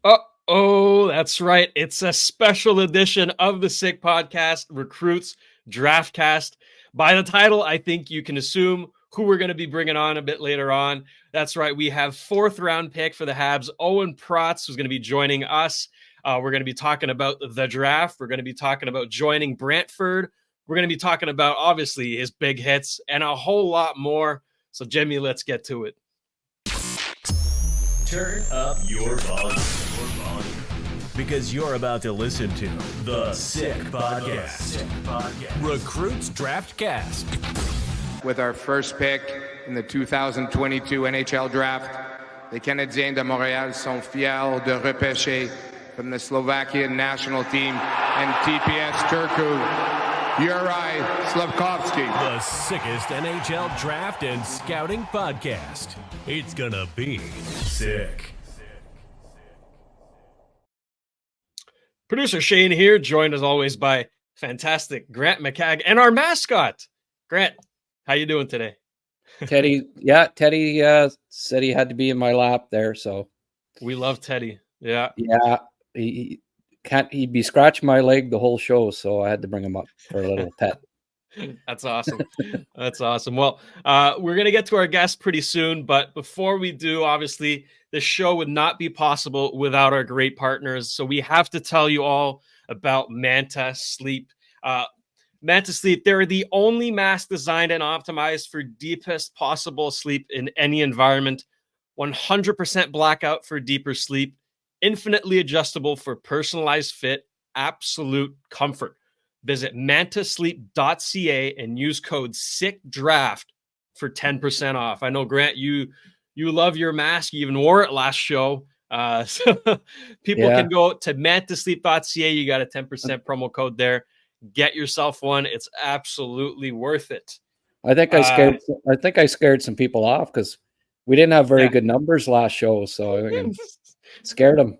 Oh, that's right. It's a special edition of the Sick Podcast, Recruits Draftcast. By the title, I think you can assume who we're going to be bringing on a bit later on. That's right. We have fourth round pick for the Habs, Owen Protz, who's going to be joining us. We're going to be talking about the draft. We're going to be talking about joining Brantford. We're going to be talking about, obviously, his big hits and a whole lot more. So, Jimmy, let's get to it. Turn up your volume. Because you're about to listen to the Sick Podcast. Recruits Draftcast. With our first pick in the 2022 NHL Draft, les Canadiens de Montréal sont fiers de repêcher from the Slovakian national team and TPS Turku, Juraj Slafkovsky. The sickest NHL draft and scouting podcast. It's gonna be sick. Producer Shayne here, joined as always by fantastic Grant McCagg and our mascot. Grant, how you doing today? Teddy said he had to be in my lap there, so we love Teddy. Yeah, he'd be scratching my leg the whole show, so I had to bring him up for a little pet. That's awesome. That's awesome. Well, we're going to get to our guest pretty soon, but before we do, obviously, the show would not be possible without our great partners. So we have to tell you all about Manta Sleep. Manta Sleep, they're the only mask designed and optimized for deepest possible sleep in any environment. 100% blackout for deeper sleep. Infinitely adjustable for personalized fit. Absolute comfort. Visit mantasleep.ca and use code SICKDRAFT for 10% off. I know, Grant, you love your mask. You even wore it last show. So people can go to mantasleep.ca. You got a 10% promo code there. Get yourself one. It's absolutely worth it. I think I scared some people off because we didn't have very good numbers last show, so I scared them.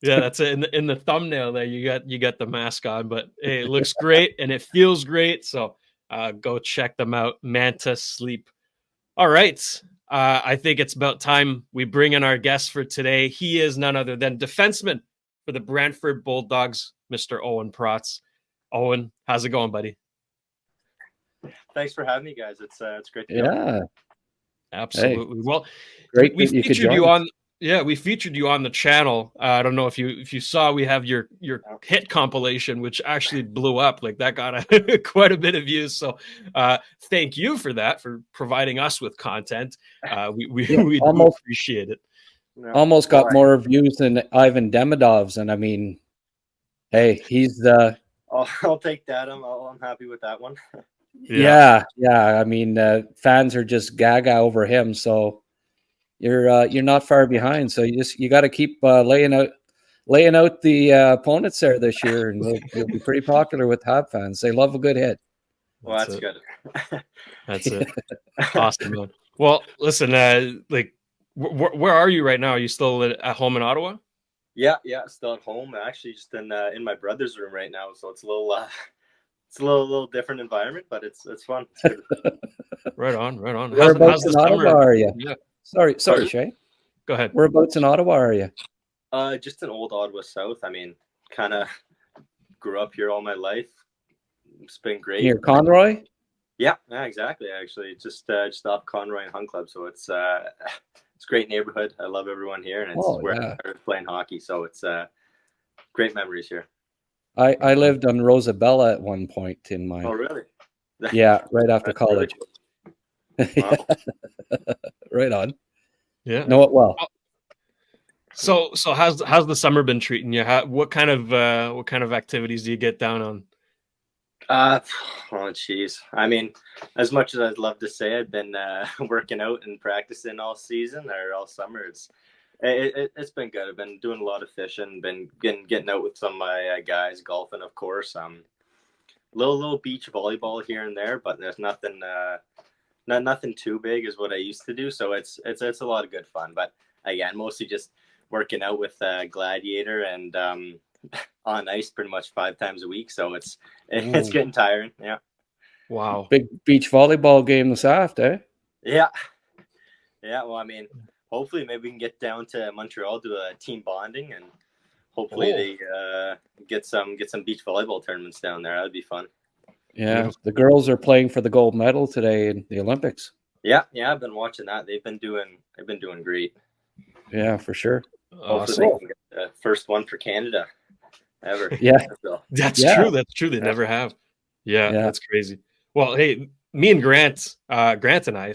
Yeah, that's it. In the thumbnail there, you got the mask on, but hey, it looks great and it feels great. So go check them out. Manta Sleep. All right. I think it's about time we bring in our guest for today. He is none other than defenseman for the Brantford Bulldogs, Mr. Owen Protz. Owen, how's it going, buddy? Thanks for having me, guys. It's great to be absolutely. Hey, well, great we featured you on. Yeah, we featured you on the channel. I don't know if you saw, we have your hit compilation, which actually blew up. Like that got quite a bit of views. So thank you for that, for providing us with content. We do appreciate it. Almost got more views than Ivan Demidov's. And I mean, hey, he's the... I'll take that. I'm happy with that one. Yeah. I mean, fans are just gaga over him. So you're not far behind. So you got to keep laying out the opponents there this year, and you'll be pretty popular with Hab fans. They love a good hit. Well, that's good. That's it. Awesome, man. Well, listen, where are you right now? Are you still at home in Ottawa? Yeah, still at home. Actually, just in my brother's room right now. So it's a little different environment, but it's fun. It's Right on. Whereabouts in Ottawa are you? Yeah. Sorry, Shayne. Go ahead. Whereabouts in Ottawa are you? Just in old Ottawa South. I mean, kind of grew up here all my life. It's been great. Near Conroy? Yeah, exactly. Actually, just off Conroy and Hunt Club. So it's a great neighborhood. I love everyone here, and it's where I started playing hockey. So it's great memories here. I lived on Rosabella at one point in my. Oh, really? Yeah, right after college. Really cool. Wow. Right on. Yeah. Know it well. So how's the summer been treating you? What kind of activities do you get down on? Oh geez. I mean, as much as I'd love to say I've been working out and practicing all season or all summer, it's been good. I've been doing a lot of fishing, been getting out with some of my guys, golfing, of course. Little beach volleyball here and there, but there's nothing too big is what I used to do. So it's a lot of good fun. But again, mostly just working out with Gladiator and on ice pretty much 5 times a week. So it's getting tiring. Yeah. Wow. Big beach volleyball game this after. Yeah. Well, I mean, hopefully maybe we can get down to Montreal, do a team bonding, and hopefully they get some beach volleyball tournaments down there. That'd be fun. Yeah, Beautiful. the girls are playing for the gold medal today in the Olympics. Yeah, I've been watching that. They've been doing great. Yeah, for sure. Hopefully they can get the first one for Canada ever. Yeah. So, That's Yeah. true. That's true. They never have. Yeah, that's crazy. Well, hey, me and Grant and I,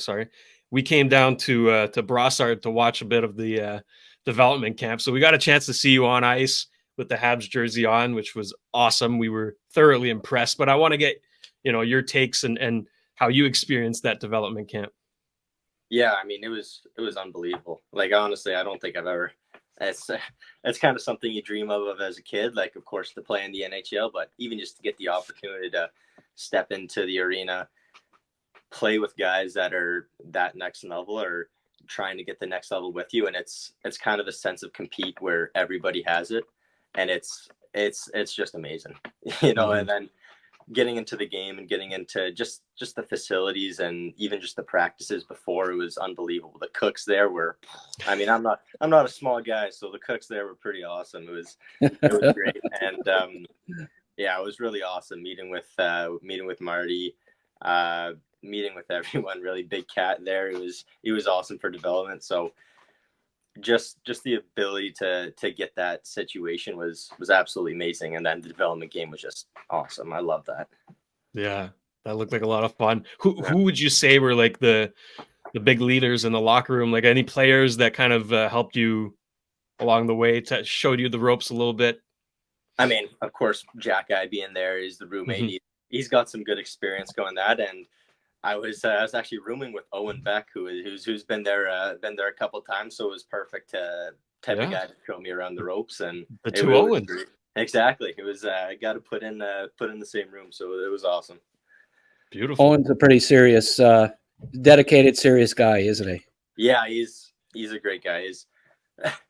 we came down to Brossard to watch a bit of the development camp. So we got a chance to see you on ice with the Habs jersey on, which was awesome. We were thoroughly impressed. But I want to get, your takes and how you experienced that development camp. Yeah, I mean, it was unbelievable. Like, honestly, I don't think I've ever. It's kind of something you dream of as a kid. Like, of course, to play in the NHL, but even just to get the opportunity to step into the arena, play with guys that are that next level or trying to get the next level with you, and it's kind of a sense of compete where everybody has it, and it's just amazing, And then getting into the game and getting into just the facilities and even just the practices before, it was unbelievable. The cooks there were, I mean, I'm not a small guy, so the cooks there were pretty awesome. It was great, and it was really awesome meeting with Marty, meeting with everyone. Really, Big Cat there. He was awesome for development. So just the ability to get that situation was absolutely amazing, and then the development game was just awesome. I love that. Yeah, that looked like a lot of fun. Who would you say were like the big leaders in the locker room? Like any players that kind of helped you along the way, showed you the ropes a little bit? I mean, of course, Jack Guy being there is the roommate. Mm-hmm. He's got some good experience going that, and I was actually rooming with Owen Beck, who's been there a couple of times, so it was perfect type of guy to show me around the ropes, and the two Owens. Exactly, it was got to put in the same room, so it was awesome. Beautiful. Owen's a pretty serious, dedicated, serious guy, isn't he? Yeah, he's a great guy.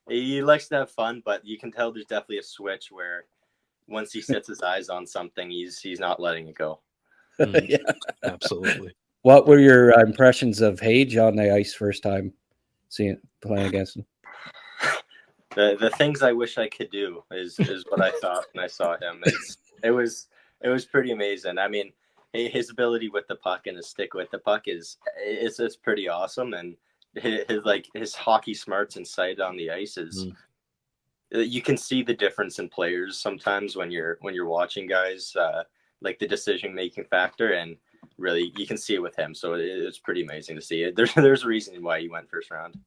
He likes to have fun, but you can tell there's definitely a switch where once he sets his eyes on something, he's not letting it go. Yeah, absolutely. What were your impressions of Hage on the ice first time playing against him? The things I wish I could do is what I thought when I saw him. It was pretty amazing. I mean, his ability with the puck and his stick with the puck is pretty awesome, and his hockey smarts and sight on the ice is. You can see the difference in players sometimes when you're watching guys, like the decision-making factor, and really you can see it with him. So it's pretty amazing to see it. There's a reason why he went first round.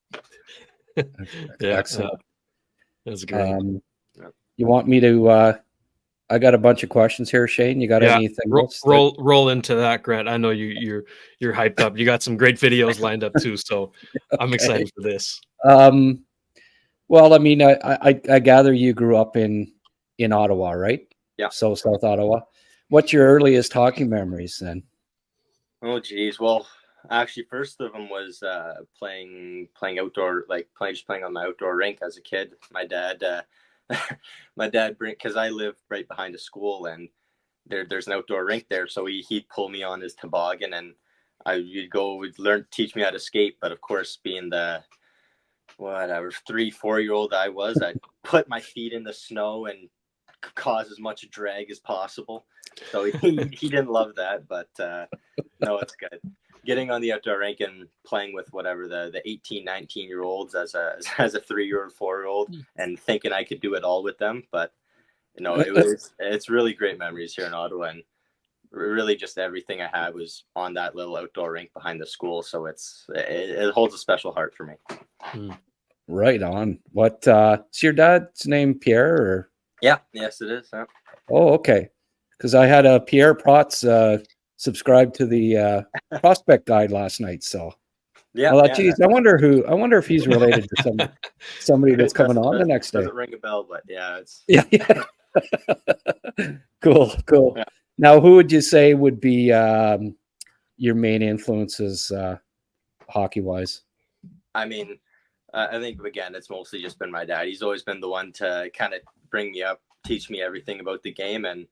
Excellent. That's great. You want me to, I got a bunch of questions here, Shayne. You got anything else? Roll into that, Grant. I know you're hyped up. You got some great videos lined up too. So okay. I'm excited for this. Well, I mean, I gather you grew up in Ottawa, right? Yeah. So South Ottawa. What's your earliest hockey memories then? Oh, geez. Well, actually, first of them was playing outdoor, just playing on the outdoor rink as a kid. My dad, because I live right behind a school, and there's an outdoor rink there, so he'd pull me on his toboggan, and would teach me how to skate. But of course, being the 3-4-year-old I'd put my feet in the snow and cause as much drag as possible. So he didn't love that, but no, it's good. Getting on the outdoor rink and playing with whatever the 18, 19-year-olds as a 3-year-old, 4-year-old, and thinking I could do it all with them. But it's really great memories here in Ottawa, and really just everything I had was on that little outdoor rink behind the school. So it holds a special heart for me. Right on. What is your dad's name, Pierre? Or? Yeah, yes, it is. Yeah. Oh, okay. Because I had a Pierre Protz subscribe to the prospect guide last night. So yeah, geez, I wonder if he's related to somebody that's coming on the next day. Doesn't ring a bell, but yeah, it's yeah. Cool. Yeah. Now, who would you say would be your main influences hockey wise? I mean, I think again, it's mostly just been my dad. He's always been the one to kind of bring me up, teach me everything about the game, and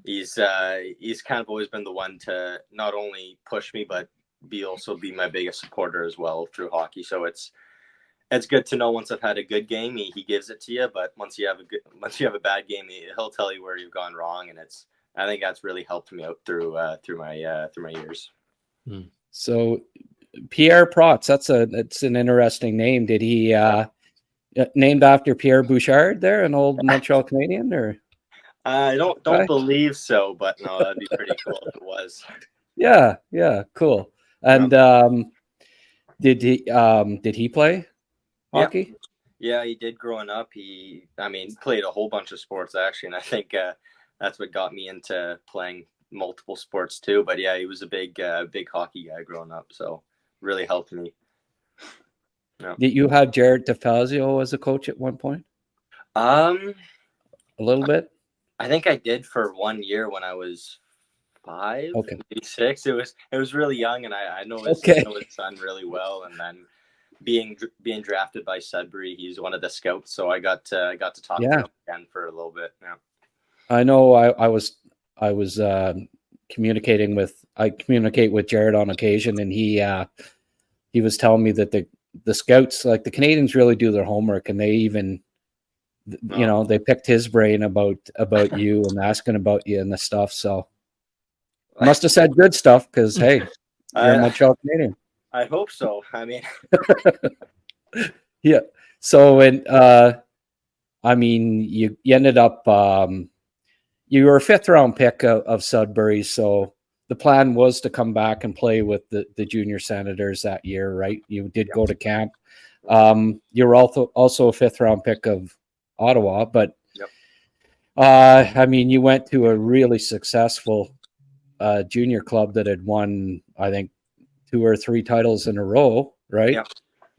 he's kind of always been the one to not only push me but be my biggest supporter as well through hockey. So it's good to know once I've had a good game, he gives it to you. But once you have a bad game, he'll tell you where you've gone wrong, and I think that's really helped me out through my years. So Pierre Protz, that's an interesting name. Did he named after Pierre Bouchard there, an old Montreal Canadien, or? I don't believe so, but no, that'd be pretty cool if it was. Yeah, cool. And did he play hockey? Yeah, he did growing up. He played a whole bunch of sports actually, and I think that's what got me into playing multiple sports too. But yeah, he was a big hockey guy growing up, so really helped me. Yeah. Did you have Jared DeFazio as a coach at one point? A little bit. I think I did for 1 year when I was 5, maybe 6. It was really young, and I know his son really well. And then being drafted by Sudbury, he's one of the scouts, so I got to talk to him again for a little bit. Yeah, I know. I was communicating with Jared on occasion, and he was telling me that the scouts, like the Canadians, really do their homework, and they even. They picked his brain about you and asking about you and the stuff. So must have said good stuff because, hey, you're a Montreal Canadian. I hope so. I mean, yeah. So, you ended up, you were a 5th round pick of Sudbury. So the plan was to come back and play with the junior Senators that year, right? You did go to camp. You were also a 5th round pick of Ottawa, but you went to a really successful junior club that had won, I think, 2 or 3 titles in a row, right? Yeah.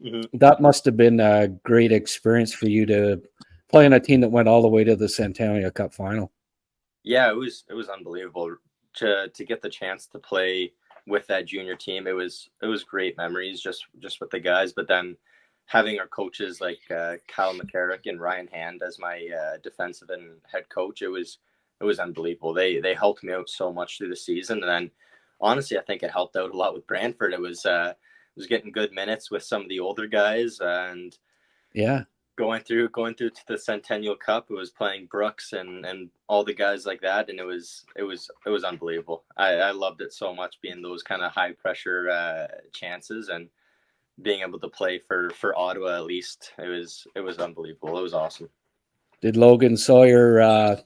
Mm-hmm. That must have been a great experience for you to play on a team that went all the way to the Centennial Cup final. Yeah, it was unbelievable to get the chance to play with that junior team. It was great memories just with the guys, but then having our coaches like Kyle McCarrick and Ryan Hand as my defensive and head coach, it was unbelievable. They helped me out so much through the season, and then honestly, I think it helped out a lot with Brantford. It was getting good minutes with some of the older guys, and going through to the Centennial Cup. It was playing Brooks and all the guys like that, and it was unbelievable. I loved it so much, being those kind of high pressure chances and being able to play for Ottawa at least. It was unbelievable. It was awesome. Did Logan Sawyer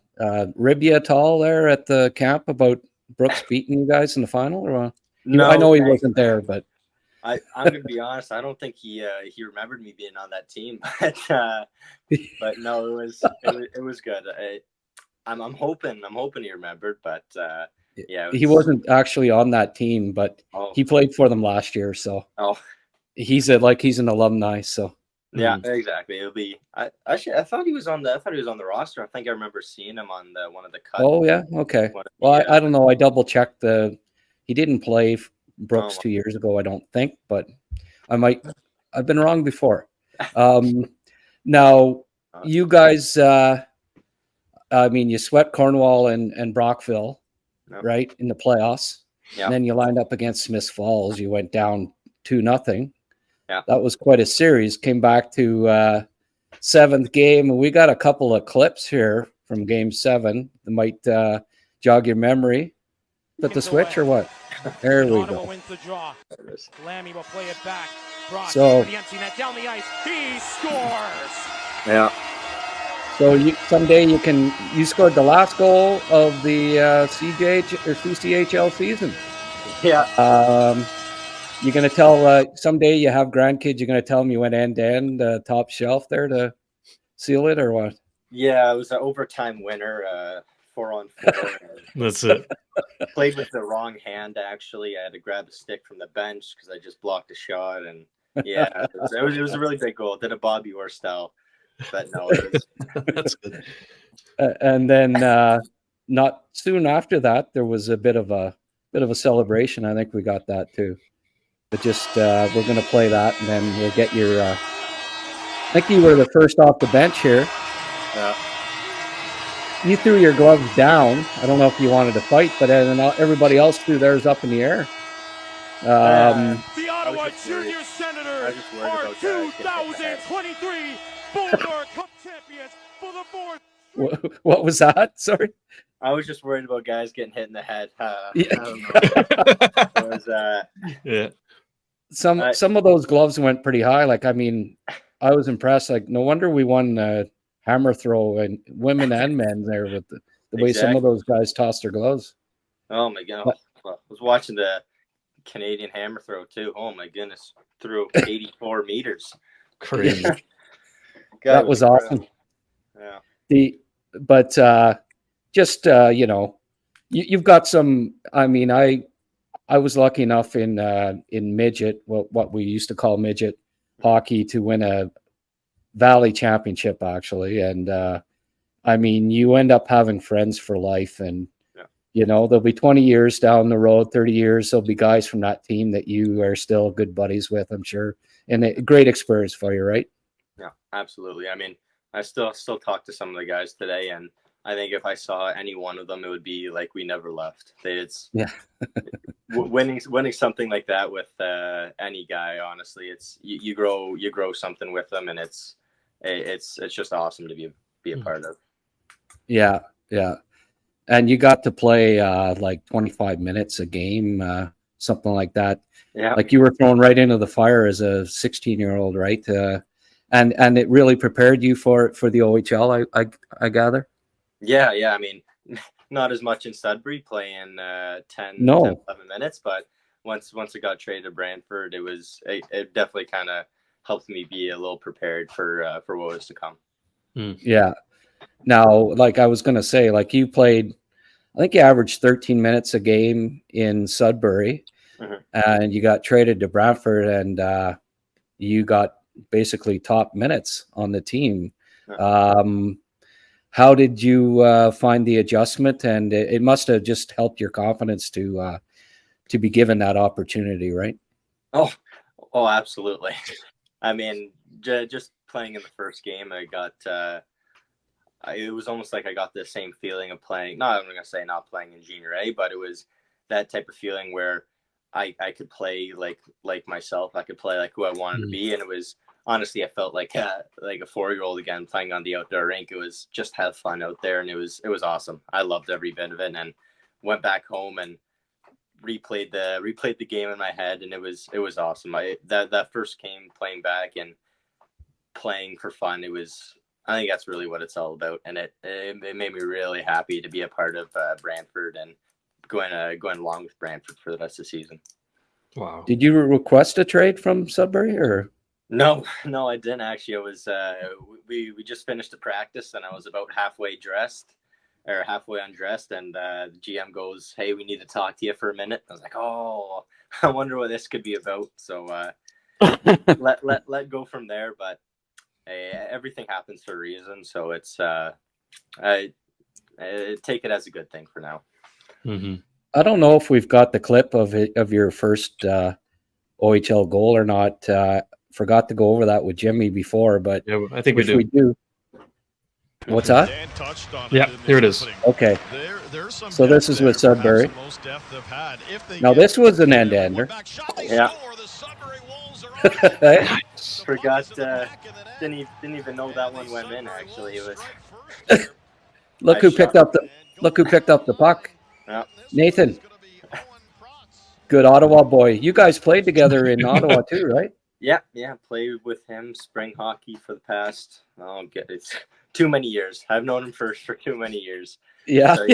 rib you at all there at the camp about Brooks beating you guys in the final? Or no, I know he wasn't there, but I'm gonna be honest. I don't think he remembered me being on that team, but no, it was good. I'm hoping he remembered, but he wasn't actually on that team, but he played for them last year, so he's an alumni, so. Yeah, exactly. It'll be. I thought he was on the roster. I think I remember seeing him on one of the cuts. Oh yeah, okay. Well, I don't know. I double checked he didn't play Brooks 2 years ago, I don't think, but I've been wrong before. Now you guys, you swept Cornwall and Brockville, right, in the playoffs. Yeah. And then you lined up against Smiths Falls. You went down 2-0. Yeah. That was quite a series. Came back to 7th game, and we got a couple of clips here from Game 7 that might jog your memory. Put the switch or what? There we go. Lammy will play it back. So the empty net down the ice. He scores. Yeah. So someday you scored the last goal of the CCHL season. Yeah. You're going to tell someday you have grandkids, you're going to tell them you went end-to-end top shelf there to seal it or what? Yeah, it was an overtime winner, 4-on-4. That's it. Played with the wrong hand, actually. I had to grab a stick from the bench because I just blocked a shot. And yeah, it was a really big goal. Did a Bobby Orr style. But no, that's good. And then not soon after that, there was a bit of a celebration. I think we got that too. But just we're going to play that, and then we'll get your. I think you were the first off the bench here. Yeah. You threw your gloves down. I don't know if you wanted to fight, but then everybody else threw theirs up in the air. The Ottawa just worried- Junior I Senators was just worried are about getting hit in the head. 2023 Boulevard Cup champions for the fourth. What was that? Sorry. I was just worried about guys getting hit in the head. Yeah. I don't know. It was, Yeah. Some of those gloves went pretty high. Like, I mean, I was impressed. Like, no wonder we won hammer throw and women and men there with the way some of those guys tossed their gloves. oh my god! I was watching the Canadian hammer throw too. Oh my goodness, threw 84 meters. Crazy. That was awesome. Yeah. But just you know, you've got some. I mean, I was lucky enough in midget, what we used to call midget hockey, to win a Valley championship actually, and I mean, you end up having friends for life, and you know, there'll be 20 years down the road, 30 years, there'll be guys from that team that you are still good buddies with, I'm sure, and a great experience for you, right? Yeah, absolutely. I mean, I still talk to some of the guys today, and I think if I saw any one of them, it would be like we never left. It's winning something like that with any guy. Honestly, it's you grow something with them, and it's just awesome to be a part of. Yeah. And you got to play like 25 minutes a game, something like that. Yeah. Like you were thrown right into the fire as a 16-year-old, right? And it really prepared you for the OHL, I gather. Yeah. I mean, not as much in Sudbury playing 10, 11 minutes, but once I got traded to Brantford, it definitely kind of helped me be a little prepared for what was to come. Yeah. Now, like I was going to say, like you played, I think you averaged 13 minutes a game in Sudbury, and you got traded to Brantford, and you got basically top minutes on the team. How did you find the adjustment? And it must have just helped your confidence to be given that opportunity, right? Oh, absolutely. I mean, just playing in the first game, I got. It was almost like I got the same feeling of playing. I'm going to say not playing in junior A, but it was that type of feeling where I could play like myself. I could play like who I wanted to be, and it was honestly I felt like a 4-year-old again playing on the outdoor rink. It was just have fun out there, and it was awesome. I loved every bit of it, and went back home and replayed the game in my head, and it was awesome. That first game playing back and playing for fun, I think that's really what it's all about, and it made me really happy to be a part of Brantford and going along with Brantford for the rest of the season. Wow! Did you request a trade from Sudbury, or? No, I didn't actually. It was we just finished the practice, and I was about halfway undressed, and the GM goes, "Hey, we need to talk to you for a minute." I was like, "Oh, I wonder what this could be about." So let go from there, but. Everything happens for a reason, so it's I take it as a good thing for now. I don't know if we've got the clip of your first OHL goal or not. Forgot to go over that with Jimmy before, but yeah, I think we do. What's that? Yeah, here it is. Okay. So this is with Sudbury. Now this was an end-ender. Yeah. Forgot. Didn't even know that one went in. Actually, it was. Look who picked up the puck. Yeah. Nathan. Good Ottawa boy. You guys played together in Ottawa too, right? Yeah. Played with him spring hockey for the past. It's too many years. I've known him for too many years. Yeah. So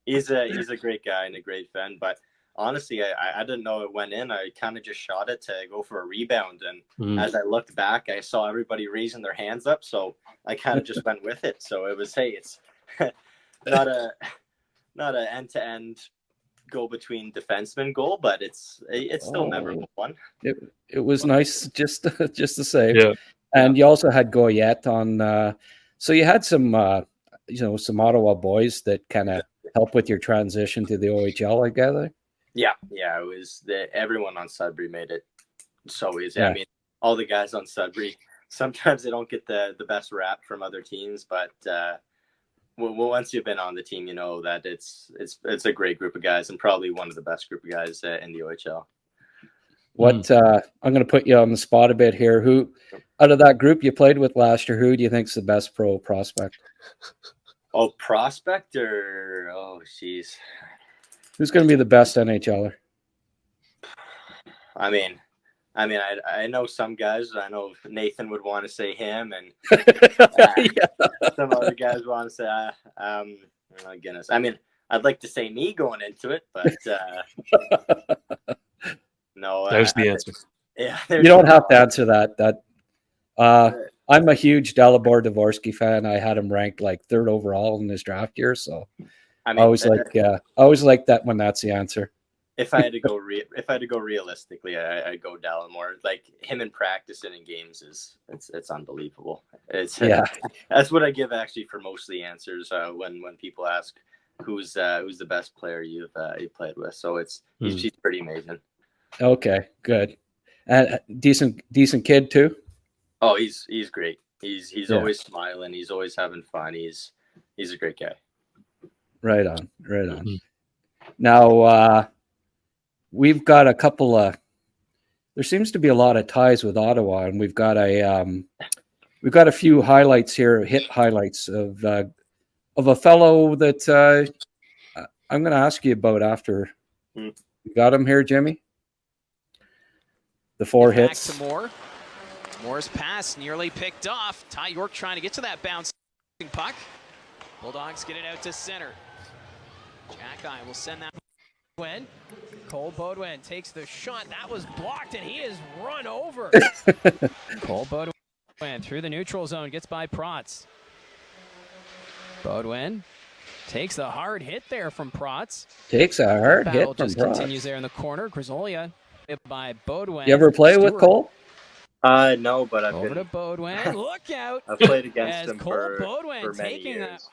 he's a great guy and a great fan, but. Honestly, I didn't know it went in. I kind of just shot it to go for a rebound. And as I looked back, I saw everybody raising their hands up. So I kind of just went with it. So it was, hey, it's not a end-to-end go between defenseman goal, but it's still memorable one. It was nice just to say. Yeah. And you also had Goyette on. So you had some Ottawa boys that kind of help with your transition to the OHL, I gather. Yeah, it was everyone on Sudbury made it so easy. Yeah. I mean, all the guys on Sudbury, sometimes they don't get the best rap from other teams, but once you've been on the team, you know that it's a great group of guys and probably one of the best group of guys in the OHL. What I'm going to put you on the spot a bit here. Who out of that group you played with last year, who do you think's the best pro prospect? Oh, prospect or jeez. Who's going to be the best NHLer? I mean, I know some guys. I know Nathan would want to say him, and some other guys want to say, oh goodness. I mean, I'd like to say me going into it, but no. There's the answer. Yeah, you don't have to answer that. I'm a huge Dalibor Dvorsky fan. I had him ranked like 3rd overall in his draft year, so I always like that when that's the answer. If I had to go realistically, I'd go Dallimore. Like him in practice and in games it's unbelievable. That's what I give actually for most of the answers when people ask who's the best player you've played with. So he's pretty amazing. Okay, good. Decent kid too. Oh, he's great. He's always smiling. He's always having fun. He's a great guy. Right on. Mm-hmm. Now we've got a couple of. There seems to be a lot of ties with Ottawa, and we've got a few highlights here, hit highlights of a fellow that I'm going to ask you about after. You got him here, Jimmy? The 4 hits. Back to Moore. Moore's pass nearly picked off. Ty York trying to get to that bouncing puck. Bulldogs get it out to center. Jack will send that. Cole Beaudoin takes the shot. That was blocked, and he is run over. Cole Beaudoin through the neutral zone, gets by Protz. Beaudoin takes the hard hit there from Protz. Hit from just Protz. Continues there in the corner. Grisolia by Beaudoin. You ever play with Cole? No, but I've over to Beaudoin. Look out! I've played against him Cole for many taking years.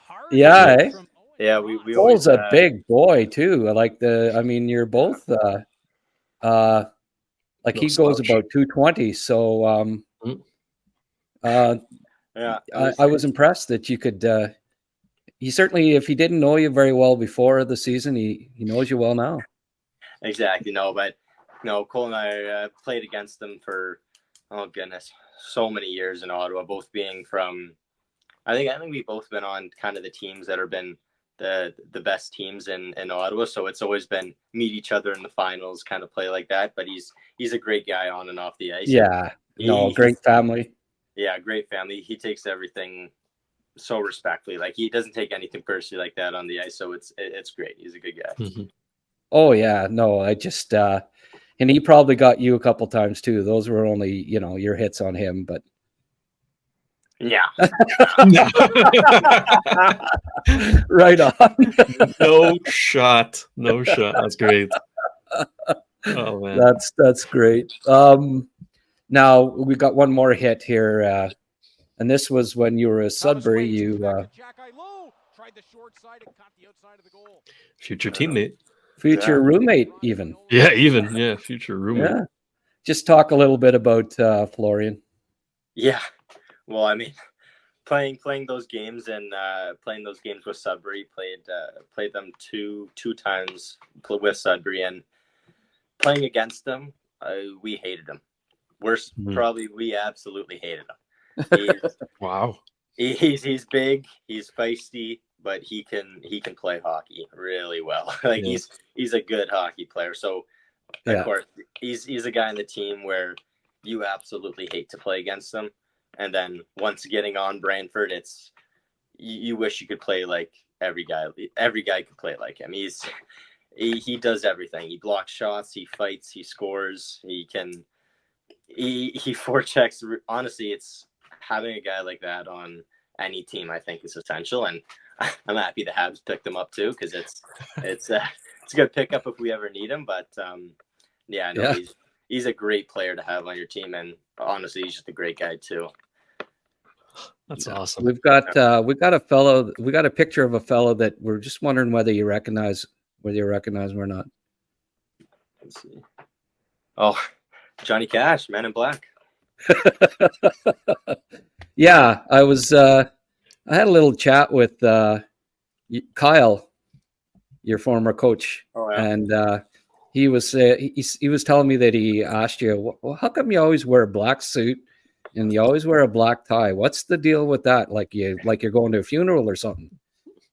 Yeah, we Cole's always, a big boy too. You're both he goes about 220. So I was impressed that you could. He certainly, if he didn't know you very well before the season, he knows you well now. Exactly. Cole and I played against them for so many years in Ottawa. Both being from, I think we've both been on kind of the teams that have been the best teams in Ottawa. So it's always been meet each other in the finals, kind of play like that. But he's a great guy on and off the ice. Yeah, great family. Yeah, great family. He takes everything so respectfully. Like he doesn't take anything personally like that on the ice. So it's great. He's a good guy. Mm-hmm. Oh yeah, no, I just and he probably got you a couple times too. Those were only your hits on him, but. Yeah. Right on. No shot. That's great. Oh man. That's great. Now we got one more hit here. And this was when you were at Sudbury. You future teammate. Future roommate even. Yeah, future roommate. Yeah. Just talk a little bit about Florian. Yeah. Well, I mean, playing those games and playing those games with Sudbury, played them two times with Sudbury, and playing against them, we hated him. Probably we absolutely hated him. Wow. He's big, he's feisty, but he can play hockey really well. He's a good hockey player. So of course he's a guy on the team where you absolutely hate to play against him. And then once getting on Brantford, it's you wish you could play like every guy. Every guy could play like him. He does everything. He blocks shots. He fights. He scores. He forechecks. Honestly, it's having a guy like that on any team, I think, is essential. And I'm happy the Habs picked him up too, because it's a good pickup if we ever need him. But he's a great player to have on your team, and honestly, he's just a great guy too. That's awesome. We've got a picture of a fellow that we're just wondering whether you recognize him or not. Let's see. Oh, Johnny Cash, Man in Black. Yeah, I had a little chat with Kyle, your former coach, and he was telling me that he asked you, well, how come you always wear a black suit and you always wear a black tie? What's the deal with that? Like you're going to a funeral or something?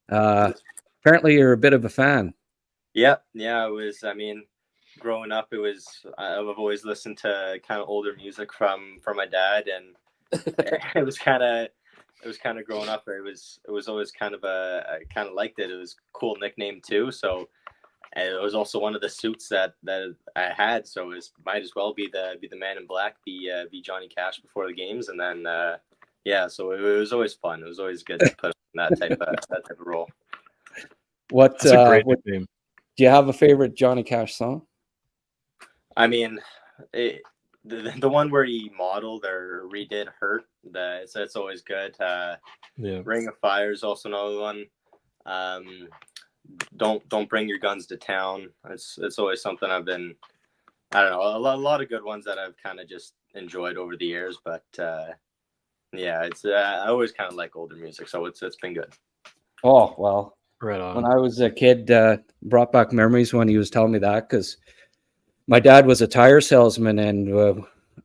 Apparently you're a bit of a fan. Yeah. It was. I mean, growing up, I've always listened to kind of older music from my dad, and it was kind of growing up. It was always kind of I kind of liked it. It was a cool nickname too. So it was also one of the suits that I had. So it might as well be the man in black, be Johnny Cash before the games, and then So it was always fun. It was always good to put in that type of role. That's a great nickname. Do you have a favorite Johnny Cash song? I mean, the one where he modeled or redid "Hurt." It's always good. Ring of Fire is also another one. Don't bring your guns to town. It's always something I've been. I don't know, a lot of good ones that I've kind of just enjoyed over the years. But it's I always kind of like older music, so it's been good. Oh well. Right on. When I was a kid, brought back memories when he was telling me that, because my dad was a tire salesman, and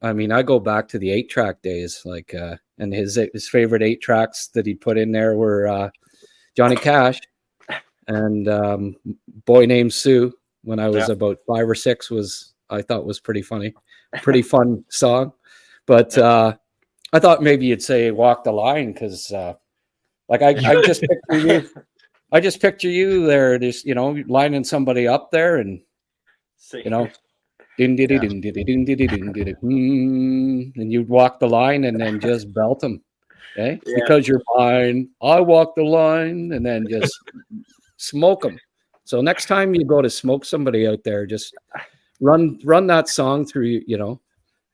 I go back to the 8-track days, and his favorite 8 tracks that he put in there were Johnny Cash and Boy Named Sue. When I was about 5 or 6, I thought was pretty funny, pretty fun song. But I thought maybe you'd say Walk the Line, because I just picture you. I just picture you there, just lining somebody up there, and and you'd walk the line and then just belt them, okay? Yeah. Because you're mine, I walk the line, and then just smoke them. So next time you go to smoke somebody out there, just run that song through,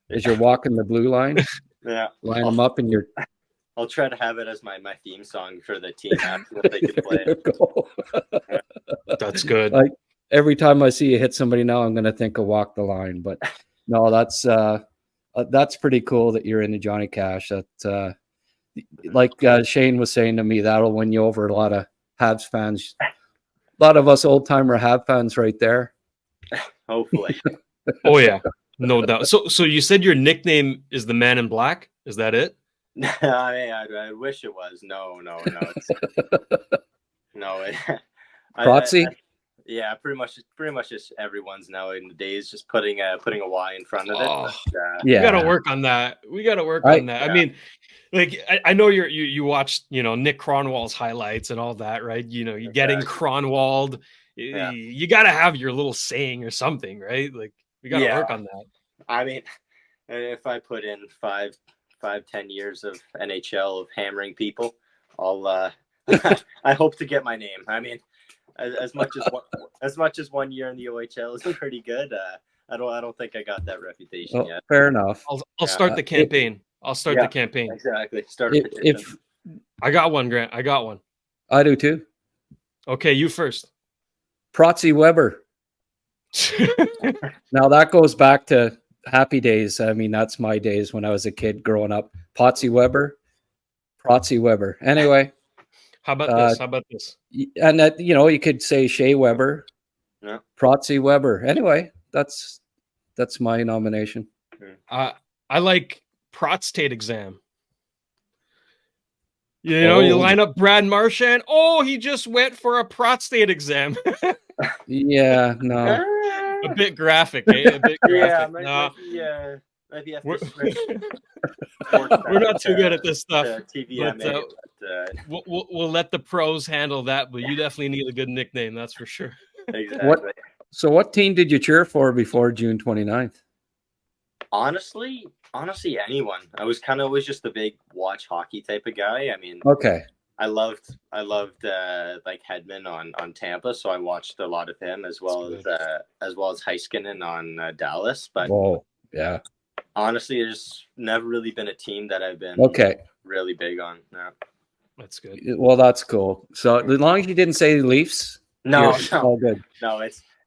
as you're walking the blue line. Yeah, line them up, and you're. I'll try to have it as my theme song for the team after they can play it. That's good. Like every time I see you hit somebody now, I'm going to think of Walk the Line. But no, that's pretty cool that you're into Johnny Cash. That Shayne was saying to me, that'll win you over a lot of Habs fans. A lot of us old timer Habs fans right there. Hopefully. Oh yeah, no doubt. So you said your nickname is the Man in Black? Is that it? I wish it was. No. Protzy? Yeah, pretty much just everyone's nowadays just putting a Y in front of it. But, we gotta work on that. I mean, I know you watched Nick Cronwall's highlights and all that, right? You're getting Cronwalled. Yeah. You gotta have your little saying or something, right? Like we gotta work on that. I mean, if I put in 5-10 years of NHL of hammering people, I'll I hope to get my name. I mean, as much as 1 year in the OHL is pretty good. I don't think I got that reputation yet. Fair enough. I'll start the campaign. The campaign. Exactly. Start a petition. I got one, Grant. I got one. I do too. Okay, you first. Protzy Weber. Now that goes back to happy days. I mean, that's my days when I was a kid growing up. Protzy Weber. Anyway. How about this? And that, you could say Shea Weber. Yeah. Protzy Weber. Anyway, that's my nomination. I like prostate exam. You line up Brad Marchand. Oh, he just went for a prostate exam. Yeah, no. A bit graphic, eh? A bit graphic. Maybe have we're, to switch. We're not too good at this stuff. TVMA, we'll let the pros handle that, but you definitely need a good nickname, that's for sure. Exactly. What team did you cheer for before June 29th? Honestly, anyone. I was kind of always just a big watch hockey type of guy. I mean, okay. I loved Hedman on Tampa, so I watched a lot of him as well as Heiskanen on Dallas. But yeah, honestly, there's never really been a team that I've been really big on. No. That's good. Well, that's cool. So as long as you didn't say Leafs, no, all good. No,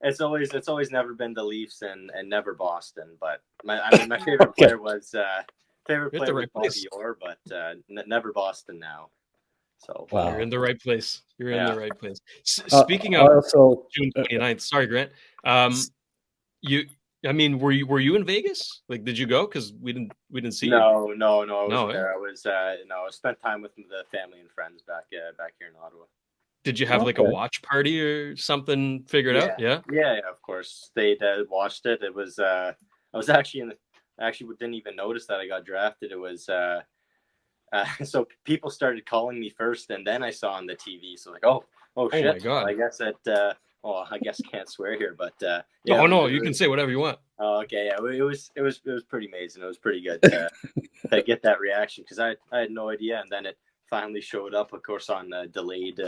it's always never been the Leafs and never Boston. But my favorite player was Bobby Orr, but never Boston now. So You're in the right place. In the right place. Speaking of June 29th, sorry, Grant. I mean, were you in Vegas? Like, did you go? Because we didn't see you. No, I wasn't eh? there. I spent time with the family and friends back here in Ottawa. Did you have like a watch party or something figured out? Yeah. Yeah, of course. They watched it. It was I was actually didn't even notice that I got drafted. It was so people started calling me first, and then I saw on the TV. So like, oh shit! Oh my God. I guess that. I guess I can't swear here, but yeah. Oh no, you can say whatever you want. Oh, okay, yeah, it was pretty amazing. It was pretty good to get that reaction because I had no idea, and then it finally showed up, of course, on delayed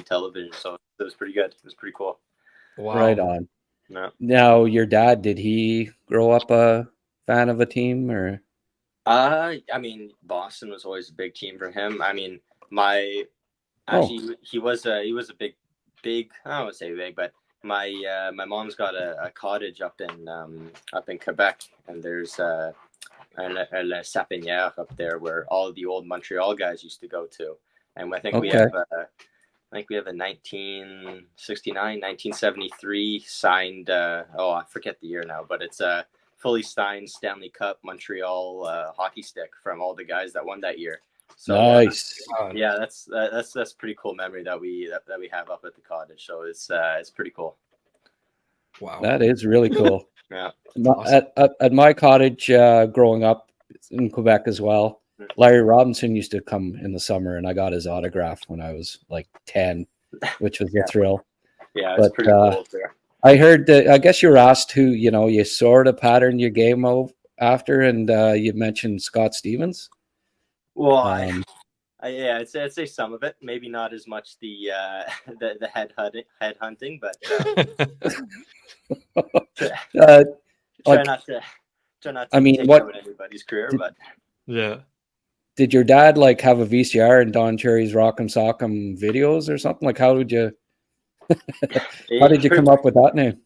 television. So it was pretty good. It was pretty cool. Wow. Right on. No. Now, your dad, did he grow up a fan of a team, or? I mean, Boston was always a big team for him. I mean, he was a big. I don't want to say big, but my mom's got a cottage up in Quebec, and there's La Sapinière up there where all of the old Montreal guys used to go to, and I think we have a 1969, 1973 signed. I forget the year now, but it's a fully signed Stanley Cup Montreal hockey stick from all the guys that won that year. So, nice. Yeah, that's pretty cool memory that we have up at the cottage. So it's pretty cool. Wow, that is really cool. Yeah. Awesome. At my cottage growing up in Quebec as well, Larry Robinson used to come in the summer, and I got his autograph when I was like 10, which was a thrill. Yeah, it's pretty cool there. I heard that. I guess you were asked who you sort of patterned your game after, and you mentioned Scott Stevens. Well, I'd say some of it. Maybe not as much the head hunting, but try not to I mean, take out anybody's career. But yeah, did your dad like have a VCR in Don Cherry's Rock'em Sock'em videos or something? Like, how did you come up with that name?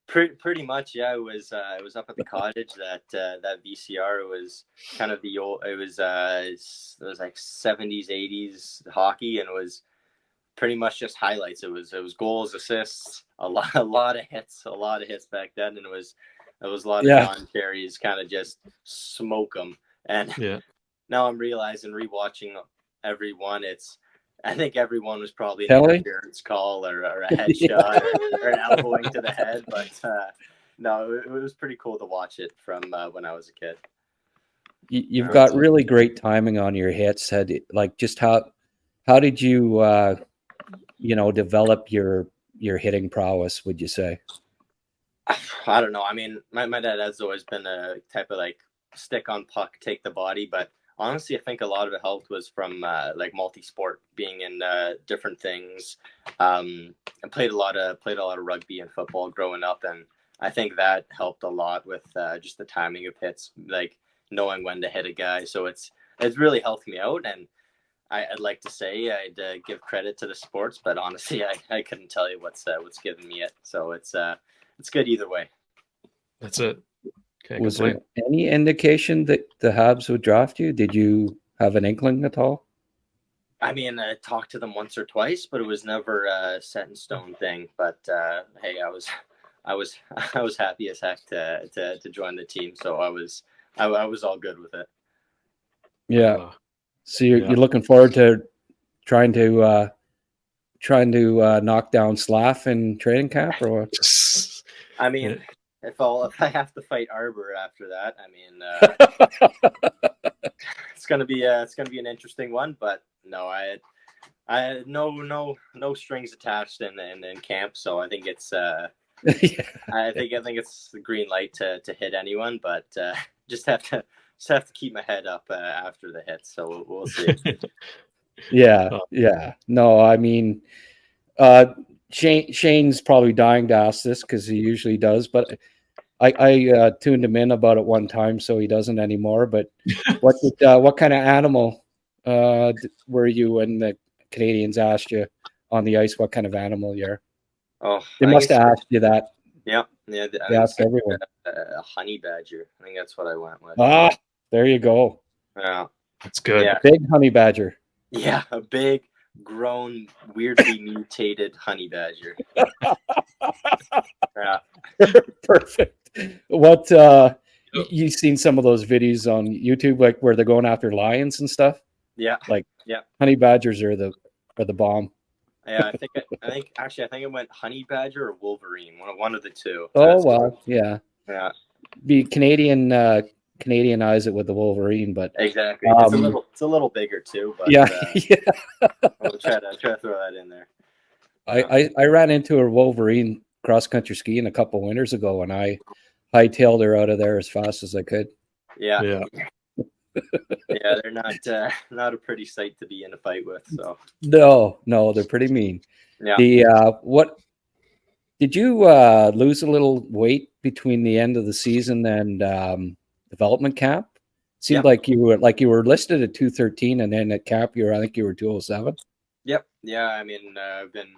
Pretty much, yeah. It was up at the cottage that VCR was kind of the old. It was like 70s, 80s hockey, and it was pretty much just highlights. It was goals, assists, a lot of hits back then, and it was a lot of Don Cherry's kind of just smoke them. And now I'm realizing rewatching every one, I think everyone was probably an interference call or a headshot or an elbowing to the head. But no, it was pretty cool to watch it from when I was a kid. You've got really great timing on your hits. Like, just how did you develop your hitting prowess, would you say? I don't know. I mean, my dad has always been a type of like stick on puck, take the body, but honestly, I think a lot of it helped was from like multi-sport, being in different things. I played a lot of rugby and football growing up, and I think that helped a lot with just the timing of hits, like knowing when to hit a guy. So it's really helped me out, and I'd like to say I'd give credit to the sports, but honestly, I couldn't tell you what's given me it. So it's good either way. That's it. Was there any indication that the Habs would draft you? Did you have an inkling at all? I mean, I talked to them once or twice, but it was never a set in stone thing. But hey, I was happy as heck to join the team, so I was all good with it. Yeah. So you're looking forward to trying to knock down Slav in training camp, or what? I mean. If I have to fight Arbor after that, I mean, it's gonna be an interesting one. But no, I had no strings attached in camp, so I think it's I think it's the green light to hit anyone, but just have to keep my head up after the hit. So we'll see. Yeah. No, I mean, Shayne's probably dying to ask this because he usually does, but I tuned him in about it one time, so he doesn't anymore. But what kind of animal were you when the Canadiens asked you on the ice what kind of animal you're? Oh, they must have asked you that. Yeah. They asked everyone. A honey badger. I think that's what I went with. Ah, there you go. Yeah, that's good. Yeah. Big honey badger. Yeah, a big, grown, weirdly mutated honey badger. Yeah. Perfect. What you seen some of those videos on YouTube, like where they're going after lions and stuff? Yeah. Like Yeah. honey badgers are the bomb. Yeah, I think it went honey badger or wolverine, one of the two. Oh wow, yeah. Yeah. Be Canadianize it with the wolverine, but Exactly. It's a little bigger too, but yeah. I'll try to throw that in there. I ran into a wolverine cross country skiing a couple winters ago, and I hightailed her out of there as fast as I could. Yeah. Yeah. Yeah, they're not a pretty sight to be in a fight with. So no, they're pretty mean. yeah. The what did you lose a little weight between the end of the season and development camp? Seemed like you were listed at 213, and then at camp I think you were 207. Yep. Yeah. I mean, I've been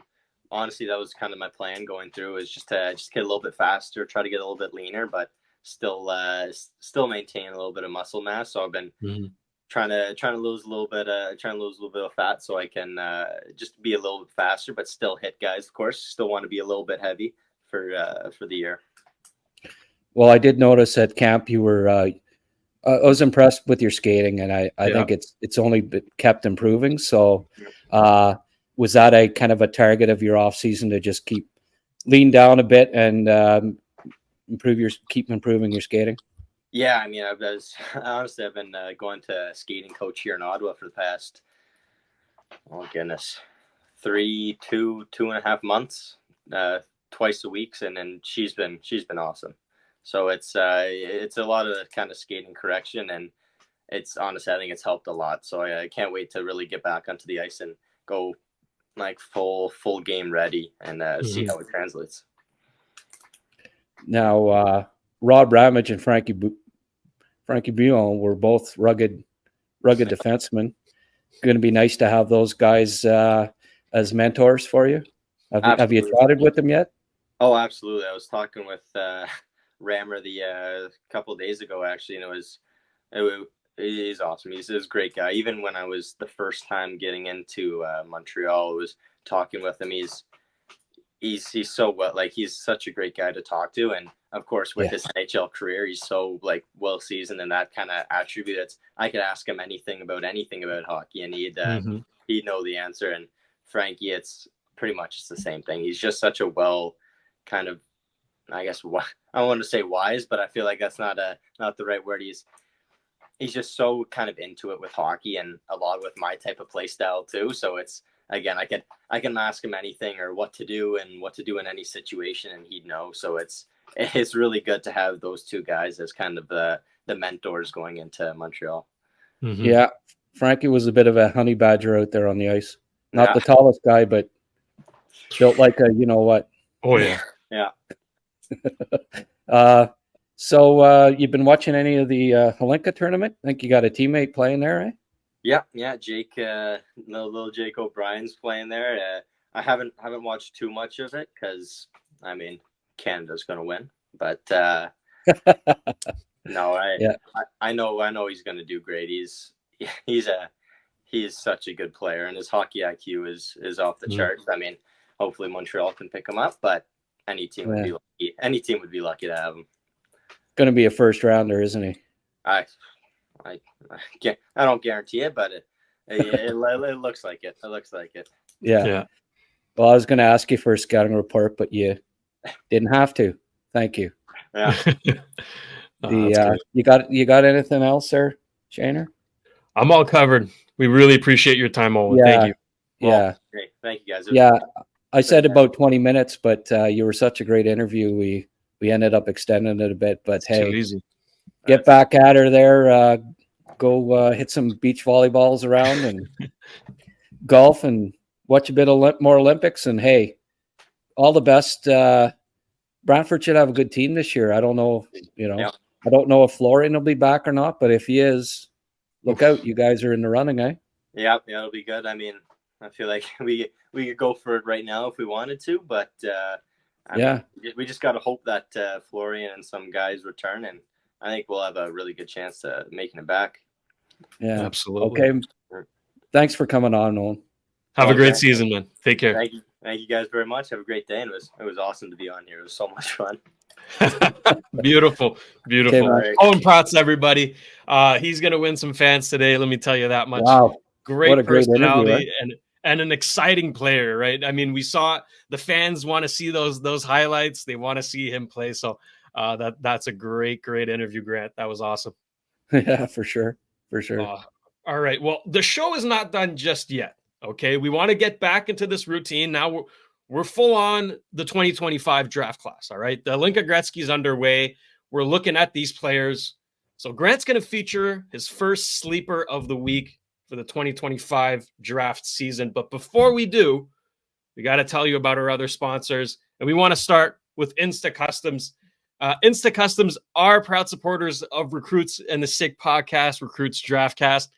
honestly, that was kind of my plan going through, is just to get a little bit faster, try to get a little bit leaner, but still maintain a little bit of muscle mass. So I've been trying to lose a little bit of fat, so I can just be a little bit faster, but still hit guys. Of course, still want to be a little bit heavy for the year. Well, I did notice at camp you were. I was impressed with your skating, and I think it's only kept improving. So, was that a kind of a target of your off season to just lean down a bit and keep improving your skating? Yeah, I mean, I've been going to a skating coach here in Ottawa for the past, oh goodness, 2.5 months, twice a week, and then she's been awesome. So it's a lot of kind of skating correction, and it's honestly, I think it's helped a lot. So I can't wait to really get back onto the ice and go like full game ready and see how it translates. Now, Rob Ramage and Frankie Buon were both rugged defensemen. Going to be nice to have those guys as mentors for you. Have you chatted with them yet? Oh, absolutely. I was talking with Rammer a couple of days ago, actually, and he's awesome. He's a great guy. Even when I was the first time getting into Montreal, I was talking with him. He's so well, like, he's such a great guy to talk to, and of course with his NHL career, he's so like well seasoned in that kind of attribute. That's, I could ask him anything about hockey, and he'd know the answer. And Frankie, it's pretty much it's the same thing. He's just such a well kind of, I guess, I don't want to say wise, but I feel like that's not the right word. He's just so kind of into it with hockey, and a lot with my type of play style too. So it's, again, I can ask him anything or what to do in any situation, and he'd know. So it's really good to have those two guys as kind of the mentors going into Montreal. Mm-hmm. Yeah, Frankie was a bit of a honey badger out there on the ice. Not the tallest guy, but built like a you know what. Oh yeah, yeah. So you've been watching any of the Holinka tournament? I think you got a teammate playing there, right? Yeah, Jake, little Jake O'Brien's playing there. I haven't watched too much of it because, I mean, Canada's going to win. But no, I know he's going to do great. He's such a good player, and his hockey IQ is off the charts. I mean, hopefully Montreal can pick him up, but any team would be lucky. Any team would be lucky to have him. Going to be a first rounder, isn't he? I don't guarantee it, but it looks like it. It looks like it. Yeah. Well, I was going to ask you for a scouting report, but you didn't have to. Thank you. Yeah. You got anything else there, Shayne? I'm all covered. We really appreciate your time, Owen. Thank you. Well, great. Thank you, guys. I said about 20 minutes, but you were such a great interview. We ended up extending it a bit, but hey, too easy. Get back at her there. Go hit some beach volleyballs around and golf and watch a bit of more Olympics. And hey, all the best. Brantford should have a good team this year. I don't know, I don't know if Florian will be back or not, but if he is, look out. You guys are in the running, eh? Yeah, it'll be good. I mean, I feel like we could go for it right now if we wanted to, but we just got to hope that Florian and some guys return, and I think we'll have a really good chance to making it back. Yeah, absolutely. Okay. Thanks for coming on, Owen. Have a great season, man. Take care. Thank you guys very much. Have a great day. And it was awesome to be on here. It was so much fun. Beautiful. Okay, Owen Protz, everybody. He's going to win some fans today. Let me tell you that much. wow. What a Great great interview, personality and an exciting player, right? I mean, we saw the fans want to see those highlights. They want to see him play. So that's a great interview, Grant. That was awesome. Yeah, for sure. All right. Well, the show is not done just yet. Okay. We want to get back into this routine. Now we're full on the 2025 draft class. All right. The Linka Gretzky is underway. We're looking at these players. So Grant's going to feature his first sleeper of the week for the 2025 draft season. But before we do, we got to tell you about our other sponsors. And we want to start with Insta Customs. Insta Customs are proud supporters of Recruits and the Sick podcast, Recruits Draftcast,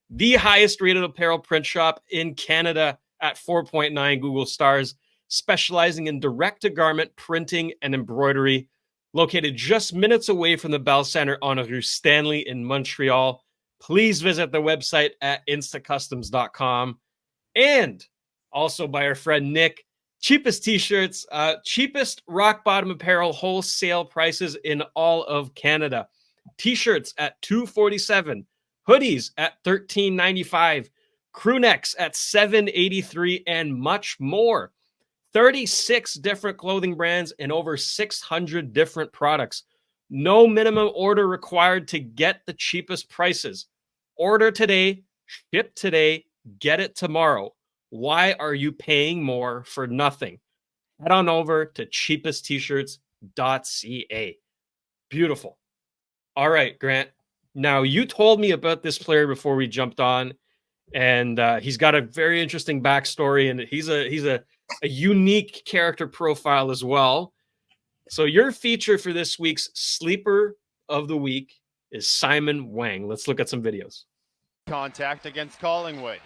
the highest rated apparel print shop in Canada at 4.9 Google stars, specializing in direct-to-garment printing and embroidery, located just minutes away from the Bell Center on Rue Stanley in Montreal. Please visit the website at instacustoms.com. And also by our friend Nick, cheapest t-shirts, cheapest rock bottom apparel wholesale prices in all of Canada. T-shirts at $247, hoodies at $13.95, crew necks at $7.83, and much more. 36 different clothing brands and over 600 different products. No minimum order required to get the cheapest prices. Order today, ship today, get it tomorrow. Why are you paying more for nothing? Head on over to cheapesttshirts.ca. Beautiful. All right, Grant. Now, you told me about this player before we jumped on, and he's got a very interesting backstory, and he's a unique character profile as well. So your feature for this week's Sleeper of the Week is Simon Wang. Let's look at some videos. Contact against Collingwood.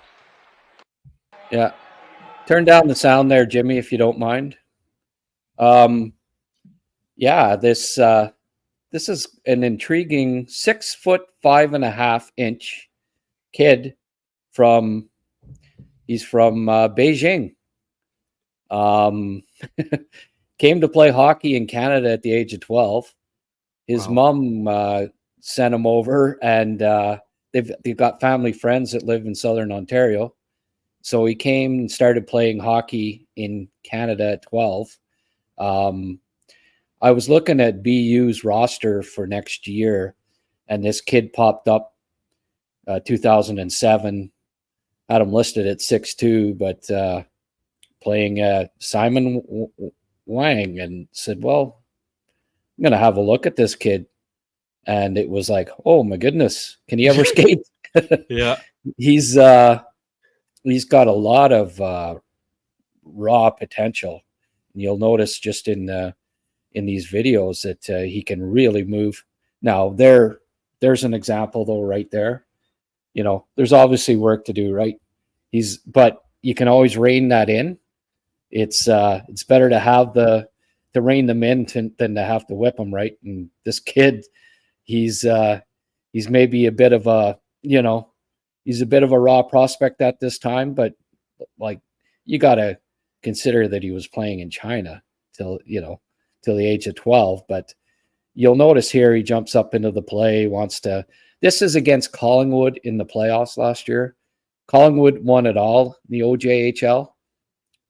Yeah. Turn down the sound there, Jimmy, if you don't mind. Yeah, this is an intriguing 6'5.5" kid from Beijing. Came to play hockey in Canada at the age of 12. His mom sent him over, and they've got family friends that live in Southern Ontario. So he came and started playing hockey in Canada at 12. I was looking at BU's roster for next year, and this kid popped up 2007. Had him listed at 6'2", but playing Simon Wang, and said, well, I'm going to have a look at this kid. And it was like, oh my goodness, can he ever skate? Yeah. He's got a lot of raw potential. And you'll notice just in these videos that he can really move. Now there's an example though, right there. You know, there's obviously work to do, right? But you can always rein that in. It's better to rein them in than to have to whip them, right? And this kid, he's maybe a bit of a, he's a bit of a raw prospect at this time, but like you got to consider that he was playing in China till the age of 12. But you'll notice here he jumps up into the play, this is against Collingwood in the playoffs last year. Collingwood won it all, the OJHL.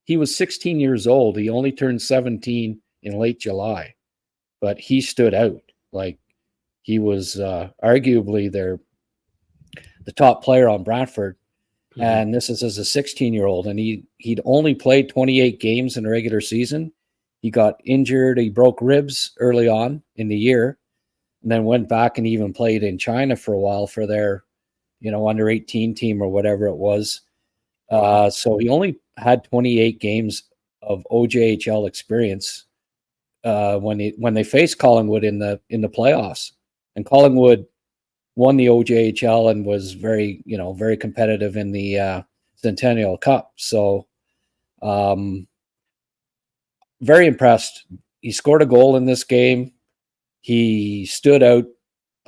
He was 16 years old. He only turned 17 in late July, but he stood out. Like he was arguably the top player on Brantford. Mm-hmm. And this is as a 16-year-old, and he'd only played 28 games in a regular season. He got injured. He broke ribs early on in the year, and then went back and even played in China for a while for their, under 18 team or whatever it was. So he only had 28 games of OJHL experience when they faced Collingwood in the playoffs, and Collingwood won the OJHL and was very competitive in the Centennial Cup. So very impressed. He scored a goal in this game. He stood out.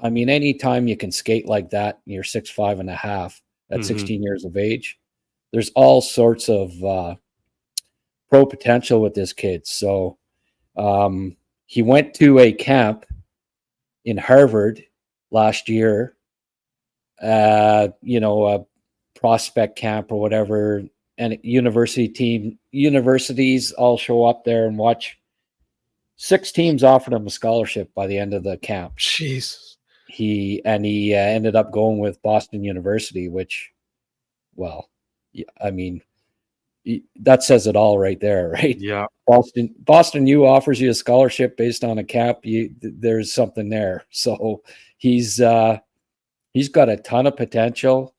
I mean, anytime you can skate like that, you're 6'5.5" at 16 years of age. There's all sorts of pro potential with this kid. So he went to a camp in Harvard last year, a prospect camp or whatever, and universities all show up there and watch. 6 teams offered him a scholarship by the end of the camp. Jeez. He ended up going with Boston University, which, well, I mean, that says it all right there, right? Yeah. Boston U offers you a scholarship based on a cap. There's something there. So he's got a ton of potential.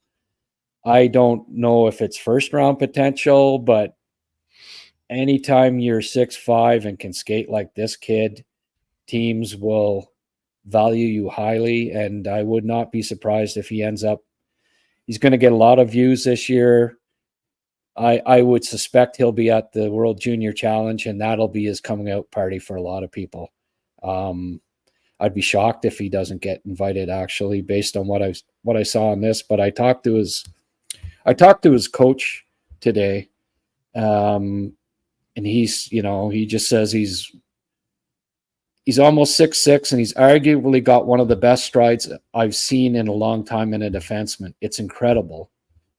I don't know if it's first round potential, but anytime you're 6'5" and can skate like this kid, teams will value you highly. And I would not be surprised if he ends up, he's going to get a lot of views this year. I would suspect he'll be at the World Junior Challenge, and that'll be his coming out party for a lot of people. I'd be shocked if he doesn't get invited, actually, based on what I saw on this. But I talked to his coach today, and he just says he's almost 6'6", and he's arguably got one of the best strides I've seen in a long time in a defenseman. It's incredible,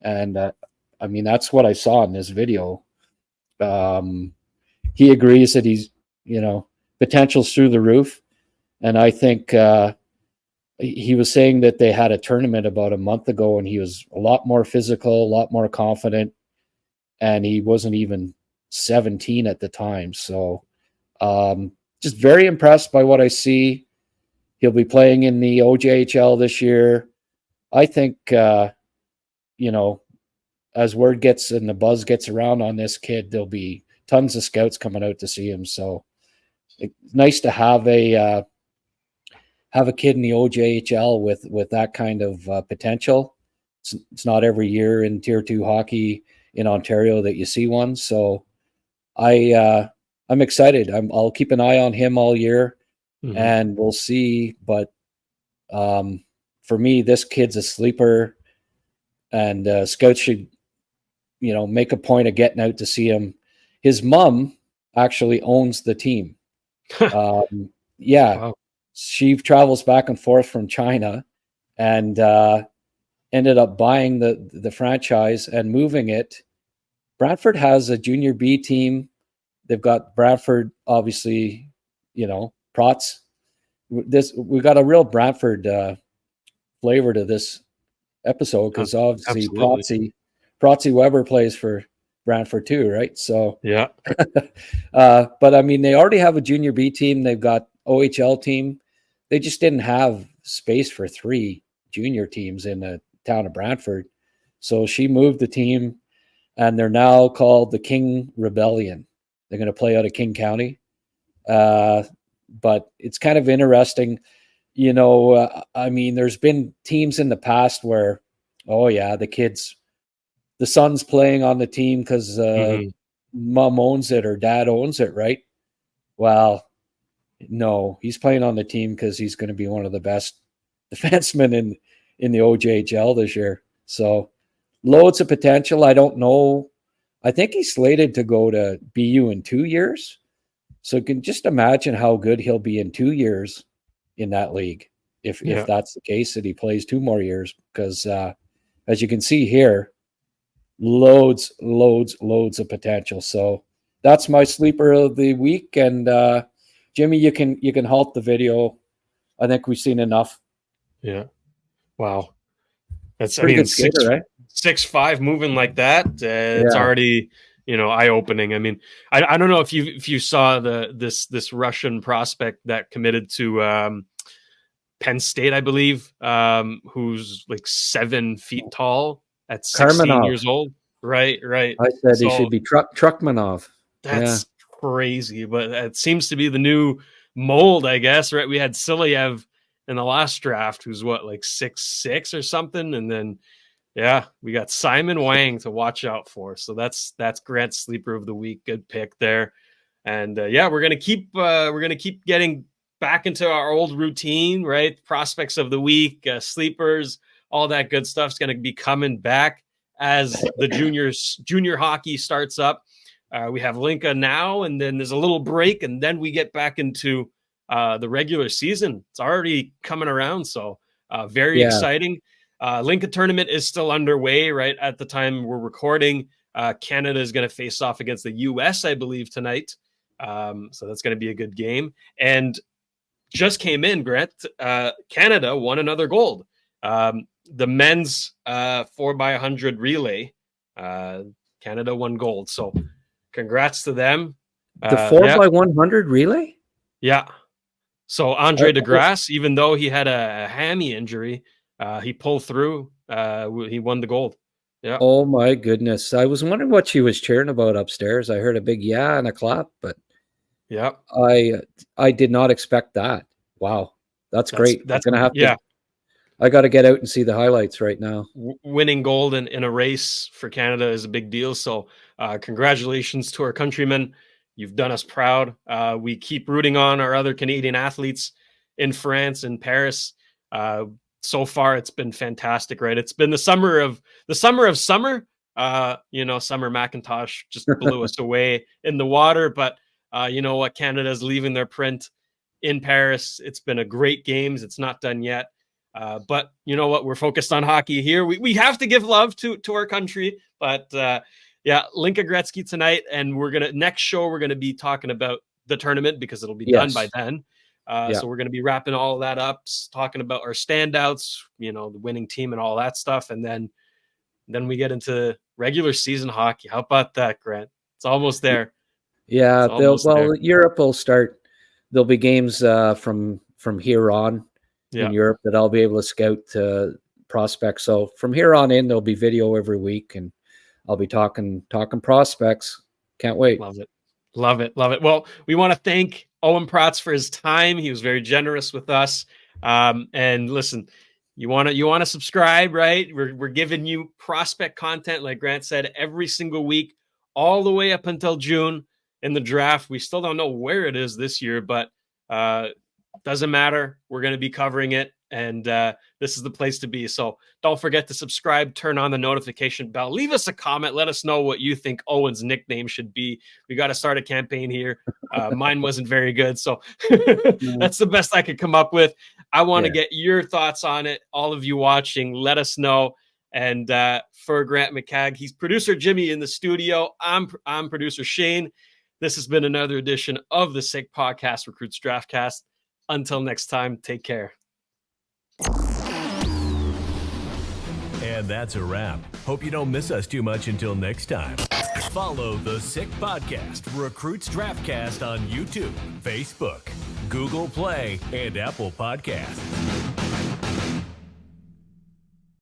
and I mean, that's what I saw in this video. He agrees that he's, potential's through the roof. And I think he was saying that they had a tournament about a month ago and he was a lot more physical, a lot more confident. And he wasn't even 17 at the time. So just very impressed by what I see. He'll be playing in the OJHL this year. I think, as word gets and the buzz gets around on this kid, there'll be tons of scouts coming out to see him. So it's nice to have a kid in the OJHL with that kind of potential. It's not every year in Tier 2 hockey in Ontario that you see one. So I'm excited. I'll keep an eye on him all year, and we'll see. But for me, this kid's a sleeper, and scouts should make a point of getting out to see him. His mom actually owns the team. Wow. She travels back and forth from China and ended up buying the franchise and moving it. Brantford has a junior B team. They've got Brantford, obviously, Protz. We've got a real Brantford flavor to this episode because obviously Protzy Weber plays for Brantford too, right? So yeah. But I mean, they already have a junior B team. They've got OHL team. They just didn't have space for 3 junior teams in the town of Brantford. So she moved the team, and they're now called the King Rebellion. They're going to play out of King County. But it's kind of interesting. I mean, there's been teams in the past where, the son's playing on the team because mom owns it or dad owns it, right? Well, no, he's playing on the team because he's going to be one of the best defensemen in the OJHL this year. So loads of potential. I don't know. I think he's slated to go to BU in 2 years. So you can just imagine how good he'll be in 2 years in that league. If that's the case, that he plays 2 more years, because as you can see here, loads of potential. So that's my sleeper of the week. And Jimmy, you can halt the video. I think we've seen enough. Yeah. Wow. That's pretty good skater, right? 6'5" moving like that. It's already eye-opening. I mean, I don't know if you saw this Russian prospect that committed to Penn State, I believe, who's like 7 feet tall at 16 years old. Right. I said he should be Truckmanov. That's crazy, but it seems to be the new mold, I guess. Right? We had Silyev in the last draft, who's like 6'6" or something, and then we got Simon Wang to watch out for. So that's Grant's sleeper of the week. Good pick there, and we're gonna keep getting back into our old routine, right? Prospects of the week, sleepers, all that good stuff's gonna be coming back as the junior hockey starts up. We have Linka now, and then there's a little break, and then we get back into the regular season. It's already coming around. So very exciting. Lincoln tournament is still underway right at the time we're recording. Canada is going to face off against the US, I believe, tonight. So that's going to be a good game. And just came in, Grant. Canada won another gold. The men's 4x100 relay, Canada won gold. So congrats to them. The 4x100 relay? Yeah. So Andre DeGrasse, even though he had a hammy injury, he pulled through. He won the gold. Yeah. Oh my goodness. I was wondering what she was cheering about upstairs. I heard a big yeah and a clap, but yeah, I did not expect that. Wow. That's great. That's going to have to, I got to get out and see the highlights right now. Winning gold in a race for Canada is a big deal. So congratulations to our countrymen. You've done us proud. We keep rooting on our other Canadian athletes in France and Paris. So far, it's been fantastic, right? It's been the summer of summer. Summer McIntosh just blew us away in the water. But you know what? Canada's leaving their print in Paris. It's been a great games. It's not done yet. But you know what? We're focused on hockey here. We have to give love to our country. But Linka Gretzky tonight. And next show, we're going to be talking about the tournament because it'll be done by then. So we're going to be wrapping all of that up, talking about our standouts, the winning team and all that stuff. And then we get into regular season hockey. How about that, Grant? It's almost there. Yeah. Europe will start. There'll be games from here on in Europe that I'll be able to scout prospects. So from here on in, there'll be video every week and I'll be talking prospects. Can't wait. Love it. Well, we want to thank Owen Protz for his time. He was very generous with us. And listen, you want to subscribe, right? We're giving you prospect content, like Grant said, every single week, all the way up until June in the draft. We still don't know where it is this year, but doesn't matter. We're going to be covering it. And this is the place to be. So don't forget to subscribe, turn on the notification bell, leave us a comment. Let us know what you think Owen's nickname should be. We got to start a campaign here. Mine wasn't very good. So that's the best I could come up with. I want to get your thoughts on it. All of you watching, let us know. And for Grant McCagg, he's producer Jimmy in the studio. I'm producer Shayne. This has been another edition of the Sick Podcast Recruits Draftcast. Until next time, take care. And that's a wrap. Hope you don't miss us too much until next time. Follow the Sick Podcast Recruits Draftcast on YouTube, Facebook, Google Play, and Apple Podcasts.